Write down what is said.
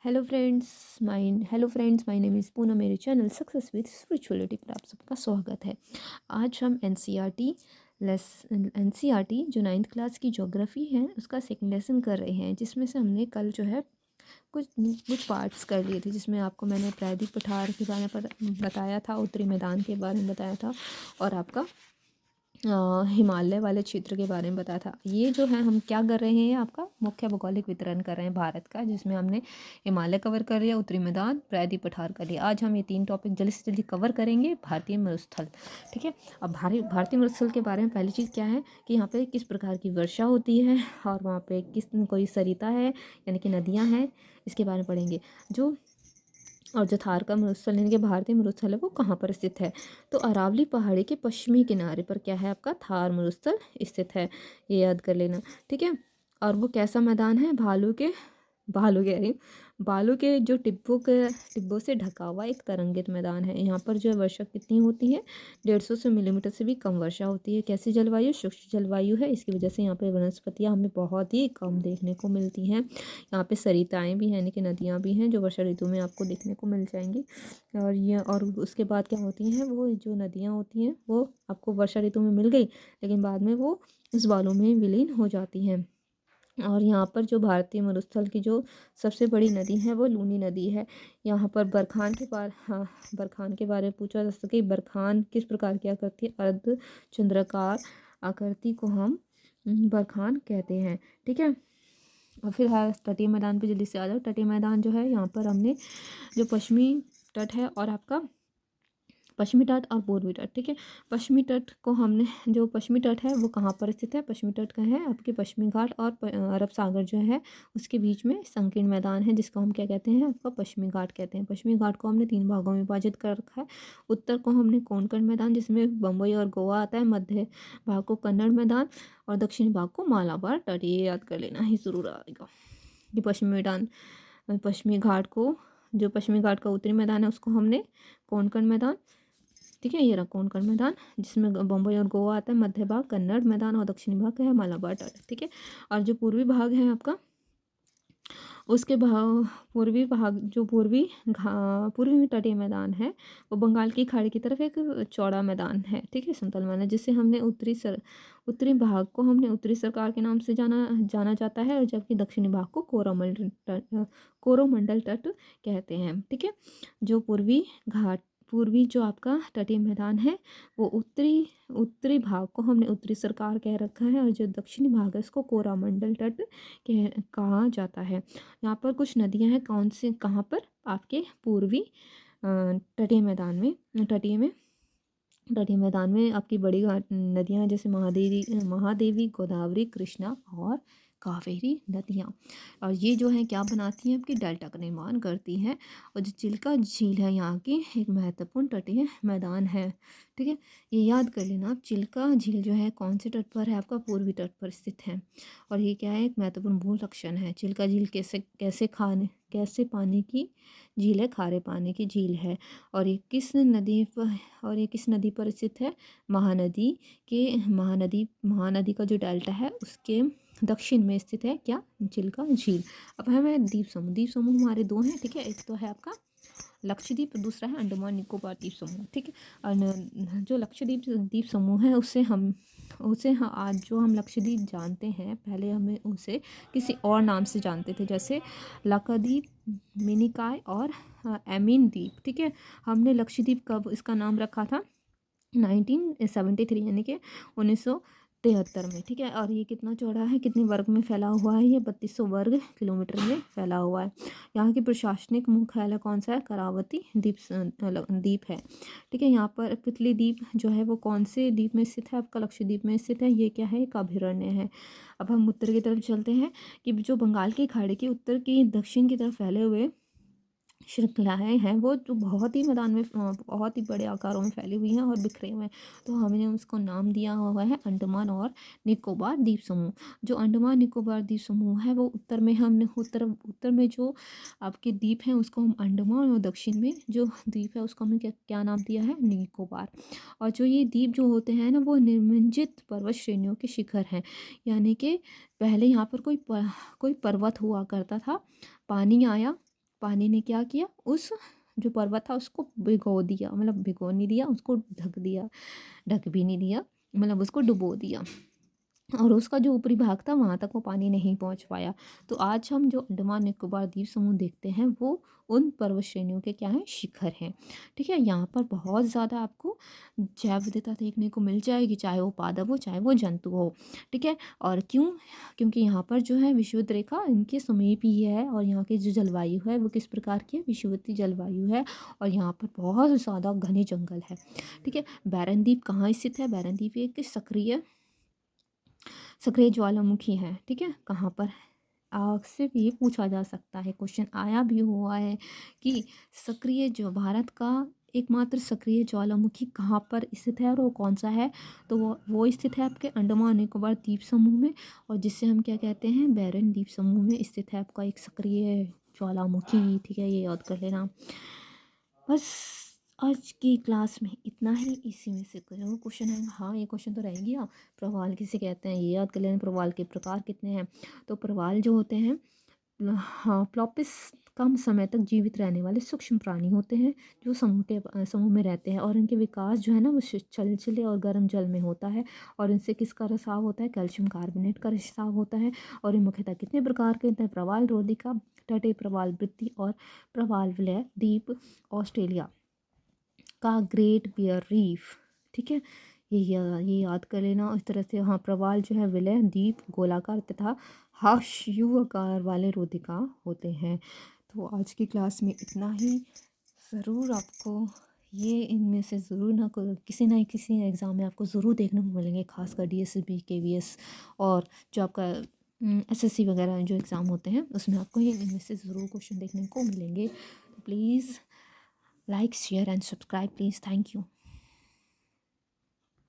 My name is Poonam. मेरे channel success with spirituality पर आप सबका स्वागत है। आज हम एनसीईआरटी जो 9th क्लास की ज्योग्राफी है उसका सेकंड लेसन कर रहे हैं, जिसमें से हमने कल जो है कुछ कुछ पार्ट्स कर लिए थे, जिसमें आपको मैंने प्रायद्वीप पठार के बारे में बताया था, उत्तरी मैदान के बारे में बताया था और आपका हिमालय वाले क्षेत्र के बारे में बताया था। ये जो है हम क्या कर रहे हैं, आपका मुख्य भौगोलिक वितरण कर रहे हैं भारत का, जिसमें हमने हिमालय कवर कर लिया, उत्तरी मैदान, प्रायद्वीप पठार कर लिया। आज हम ये 3 टॉपिक जल्दी से जल्दी कवर करेंगे। भारतीय मरुस्थल, ठीक है। अब भारतीय मरुस्थल के बारे में पहली चीज़ क्या है कि यहाँ पे किस प्रकार की वर्षा होती है और वहाँ पे किस कोई सरिता है यानी कि नदियाँ हैं, इसके बारे में पढ़ेंगे। जो थार का मरुस्थल यानी कि भारतीय मरुस्थल है वो कहाँ पर स्थित है, तो अरावली पहाड़ी के पश्चिमी किनारे पर क्या है, आपका थार मरुस्थल स्थित है। ये याद कर लेना, ठीक है। और वो कैसा मैदान है, भालू कह रही हूँ, बालू के जो टिब्बों से ढका हुआ एक तरंगित मैदान है। यहाँ पर जो है वर्षा कितनी होती है, 150 से मिलीमीटर से भी कम वर्षा होती है। कैसी जलवायु, शुष्क जलवायु है। इसकी वजह से यहाँ पे वनस्पतियाँ हमें बहुत ही कम देखने को मिलती हैं। यहाँ पे सरिताएँ भी हैं यानी कि नदियाँ भी हैं, जो वर्षा ऋतु में आपको देखने को मिल जाएंगी। और उसके बाद क्या होती हैं, वो जो नदियाँ होती हैं वो आपको वर्षा ऋतु में मिल गई, लेकिन बाद में वो उस बालू में विलीन हो जाती हैं। और यहाँ पर जो भारतीय मरुस्थल की जो सबसे बड़ी नदी है वो लूनी नदी है। यहाँ पर बरखान के बारे में पूछा जा सकता है कि बरखान किस प्रकार की आकृति है। अर्ध चंद्राकार आकृति को हम बरखान कहते हैं, ठीक है। और फिर है तटीय मैदान पे जल्दी से आ जाओ। तटीय मैदान जो है, यहाँ पर हमने जो पश्चिमी तट है और आपका पश्चिमी तट और पूर्वी तट, ठीक है। पश्चिमी तट को हमने, जो पश्चिमी तट है वो कहाँ पर स्थित है, पश्चिमी तट का है आपके पश्चिमी घाट और अरब सागर जो है उसके बीच में संकीर्ण मैदान है, जिसको हम क्या कहते हैं, आपका पश्चिमी घाट कहते हैं। पश्चिमी घाट को हमने 3 भागों में विभाजित कर रखा है। उत्तर को हमने कोंकण मैदान, जिसमें बम्बई और गोवा आता है, मध्य भाग को कन्नड़ मैदान और दक्षिणी भाग को मालाबार तट। ये याद कर लेना ही ज़रूर आएगा कि पश्चिमी घाट को, जो पश्चिमी घाट का उत्तरी मैदान है उसको हमने कोंकण मैदान, ठीक है। ये रहा कोंकण मैदान, जिसमें बम्बई और गोवा आता है, मध्य भाग कन्नड़ मैदान और दक्षिणी भाग का है मालाबार तट, ठीक है। और जो पूर्वी भाग है आपका, उसके भाग पूर्वी में तटीय मैदान है, वो बंगाल की खाड़ी की तरफ एक चौड़ा मैदान है, ठीक है, समतल मैदान, जिसे हमने उत्तरी भाग को हमने उत्तरी सरकार के नाम से जाना जाता है, और जबकि दक्षिणी भाग को कोरोमंडल तट कहते हैं, ठीक है। जो पूर्वी जो आपका तटीय मैदान है वो उत्तरी भाग को हमने उत्तरी सरकार कह रखा है, और जो दक्षिणी भाग है उसको कोरोमंडल तट कहा जाता है। यहाँ पर कुछ नदियाँ हैं, कौन से, कहाँ पर, आपके पूर्वी तटीय मैदान में आपकी बड़ी नदियाँ जैसे महादेवी, गोदावरी, कृष्णा और कावेरी नदियाँ। और ये जो है क्या बनाती हैं, आपकी डेल्टा का निर्माण करती हैं। और जो चिल्का झील है यहाँ की एक महत्वपूर्ण तटीय मैदान है, ठीक है। ये याद कर लेना आप, चिल्का झील जो है कौन से तट पर है, आपका पूर्वी तट पर स्थित है। और ये क्या है, एक महत्वपूर्ण भू लक्षण है। चिल्का झील कैसे पानी की झील है, खारे पानी की झील है। और ये किस नदी पर स्थित है, महानदी का जो डेल्टा है उसके दक्षिण में स्थित है क्या, चिल्का झील। अब हमें द्वीप समूह हमारे 2 हैं, ठीक है। एक तो है आपका लक्षद्वीप, दूसरा है अंडमान निकोबार द्वीप समूह, ठीक है। और जो लक्षद्वीप द्वीप समूह है आज जो हम लक्षद्वीप जानते हैं, पहले हमें उसे किसी और नाम से जानते थे, जैसे लक्षद्वीप, मिनिकॉय और एमिन द्वीप, ठीक है। हमने लक्षद्वीप कब इसका नाम रखा था, 1973 यानी कि 1973 में, ठीक है। और ये कितना चौड़ा है, कितने वर्ग में फैला हुआ है, ये 3200 वर्ग किलोमीटर में फैला हुआ है। यहाँ की प्रशासनिक मुख्यालय कौन सा है, करावती द्वीप है, ठीक है। यहाँ पर पितली द्वीप जो है वो कौन से द्वीप में स्थित है, आपका लक्षद्वीप में स्थित है। ये क्या है, एक अभयारण्य है। अब हम उत्तर की तरफ चलते हैं कि जो बंगाल की खाड़ी की उत्तर की दक्षिण की तरफ फैले हुए श्रृंखलाएँ हैं, वो जो बहुत ही मैदान में बहुत ही बड़े आकारों में फैली हुई हैं और बिखरे हुए हैं, तो हमने उसको नाम दिया हुआ है अंडमान और निकोबार द्वीप समूह। जो अंडमान निकोबार द्वीप समूह है वो उत्तर में जो आपके द्वीप हैं उसको हम अंडमान, और दक्षिण में जो द्वीप है उसको हमने क्या नाम दिया है, निकोबार। और जो ये द्वीप जो होते हैं ना, वो निर्मित पर्वत श्रेणियों के शिखर हैं, यानी कि पहले यहाँ पर कोई पर्वत हुआ करता था, पानी आया पानी ने क्या किया, उस जो पर्वत था उसको भिगो दिया, मतलब भिगो नहीं दिया, उसको ढक दिया, ढक भी नहीं दिया, मतलब उसको डुबो दिया, और उसका जो ऊपरी भाग था वहाँ तक वो पानी नहीं पहुँच पाया। तो आज हम जो अंडमान निकोबार द्वीप समूह देखते हैं वो उन पर्वत श्रेणियों के क्या हैं, शिखर हैं। ठीक है, यहाँ पर बहुत ज़्यादा आपको जैव विविधता देखने को मिल जाएगी, चाहे वो पादप हो चाहे वो जंतु हो। ठीक है, और क्यों, क्योंकि यहाँ पर जो है विषुवत रेखा इनके समीप ही है, और यहाँ की जो जलवायु है वो किस प्रकार की है, विषुवतीय जलवायु है, और यहाँ पर बहुत ज़्यादा घने जंगल है। ठीक है, बैरन द्वीप कहाँ स्थित है, बैरन द्वीप एक सक्रिय ज्वालामुखी है। ठीक है, कहाँ पर, आपसे भी पूछा जा सकता है, क्वेश्चन आया भी हुआ है कि सक्रिय जो भारत का एकमात्र सक्रिय ज्वालामुखी कहाँ पर स्थित है और वो कौन सा है, तो वो स्थित है आपके अंडमान निकोबार द्वीप समूह में, और जिससे हम क्या कहते हैं, बैरन द्वीप समूह में स्थित है आपका एक सक्रिय ज्वालामुखी। ठीक है, ये याद कर लेना। बस आज की क्लास में इतना ही, इसी में से जो क्वेश्चन है, हाँ ये क्वेश्चन तो रहेंगे। हाँ, प्रवाल किसे कहते हैं ये याद कर लेना। प्रवाल के प्रकार कितने हैं, तो प्रवाल जो होते हैं, हाँ, प्लॉपिस कम समय तक जीवित रहने वाले सूक्ष्म प्राणी होते हैं जो समूह में रहते हैं, और इनके विकास जो है ना वो छिलछिले और गर्म जल में होता है, और इनसे किसका रिसाव होता है, कैल्शियम कार्बोनेट का रिसाव होता है। और ये मुख्यतः कितने प्रकार के होते हैं, प्रवाल रोधिका, तटीय प्रवाल वृत्ति और प्रवाल विलय द्वीप, ऑस्ट्रेलिया का ग्रेट बियर रीफ। ठीक है, ये याद कर लेना इस तरह से। हाँ, प्रवाल जो है विलय द्वीप गोलाकार तथा हाशियाकार वाले रोधिका होते हैं। तो आज की क्लास में इतना ही। ज़रूर आपको ये इनमें से ज़रूर किसी ना किसी एग्ज़ाम में आपको ज़रूर देखने को मिलेंगे, खासकर डीएसबी केवीएस और जो आपका एसएससी वगैरह जो एग्ज़ाम होते हैं उसमें आपको ये इनमें से ज़रूर क्वेश्चन देखने को मिलेंगे। तो please like share and subscribe please. Thank you.